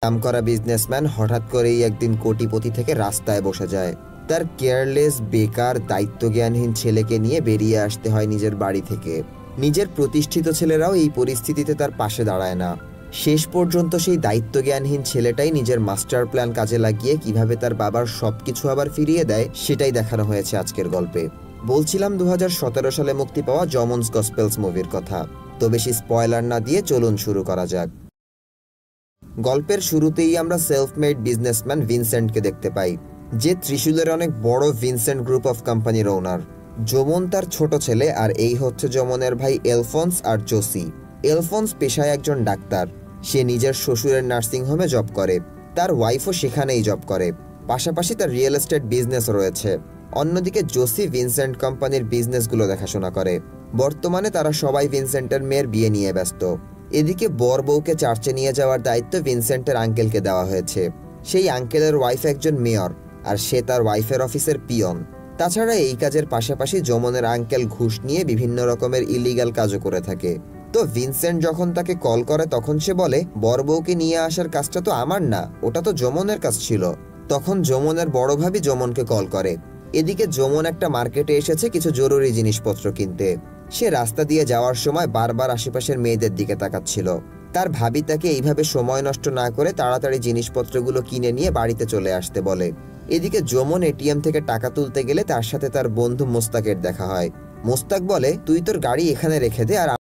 নামকরা বিজনেসম্যান হঠাৎ করেই একদিন কোটিপতি থেকে রাস্তায় বসে যায়। তার কেয়ারলেস, বেকার, দায়িত্বজ্ঞানহীন ছেলেকে নিয়ে বেরিয়ে আসতে হয় নিজের বাড়ি থেকে। নিজের প্রতিষ্ঠিত ছেলেরাও এই পরিস্থিতিতে তার পাশে দাঁড়ায় না। শেষ পর্যন্ত সেই দায়িত্বজ্ঞানহীন ছেলেটাই নিজের মাস্টার প্ল্যান কাজে লাগিয়ে কিভাবে তার বাবার সবকিছু আবার ফিরিয়ে দেয় সেটাই দেখানো হয়েছে আজকের গল্পে। বলছিলাম 2017 সালে মুক্তি পাওয়া জমন্স গসপেলস মুভির কথা। তো বেশি স্পয়লার না দিয়ে চলুন শুরু করা যাক। গল্পের শুরুতেই আমরা সেলফ মেড বিজনেসম্যান ভিনসেন্টকে দেখতে পাই, যে ত্রিশূলের অনেক বড় ভিনসেন্ট গ্রুপ অফ কোম্পানির ওনার। যমন তার ছোট ছেলে, আর এই হচ্ছে যমনের ভাই এলফন্স আর জোসি। এলফন্স পেশায় একজন ডাক্তার। সে নিজের শ্বশুরের নার্সিংহোমে জব করে। তার ওয়াইফও সেখানেই জব করে। পাশাপাশি তার রিয়েল এস্টেট বিজনেস রয়েছে। অন্যদিকে জোসি ভিনসেন্ট কোম্পানির বিজনেসগুলো দেখাশোনা করে। বর্তমানে তারা সবাই ভিনসেন্টের মেয়ের বিয়ে নিয়ে ব্যস্ত। এদিকে বর বউকে চার্চে নিয়ে যাওয়ার দায়িত্ব ভিনসেন্টের আঙ্কেলকে দেওয়া হয়েছে। সেই আঙ্কেলের ওয়াইফ একজন মেয়র, আর সে তার ওয়াইফের অফিসের পিয়ন। তাছাড়া এই কাজের পাশাপাশি যমনের আঙ্কেল ঘুষ নিয়ে বিভিন্ন রকমের ইলিগাল কাজও করে থাকে। তো ভিনসেন্ট যখন তাকে কল করে তখন সে বলে, বর বউকে নিয়ে আসার কাজটা তো আমার না, ওটা তো যমনের কাজ ছিল। তখন যমনের বড় ভাবি যমনকে কল করে। এদিকে যমন একটা মার্কেটে এসেছে কিছু জরুরি জিনিসপত্র কিনতে। সে রাস্তা দিয়ে যাওয়ার সময় বারবার আশেপাশের মেয়েদের দিকে তাকাচ্ছিল। তার ভাবি তাকে এইভাবে সময় নষ্ট না করে তাড়াতাড়ি জিনিসপত্রগুলো কিনে নিয়ে বাড়িতে চলে আসতে বলে। এদিকে যমন এটিএম থেকে টাকা তুলতে গেলে তার সাথে তার বন্ধু মোস্তাকের দেখা হয়। মোস্তাক বলে, তুই তোর গাড়ি এখানে রেখে দে, আর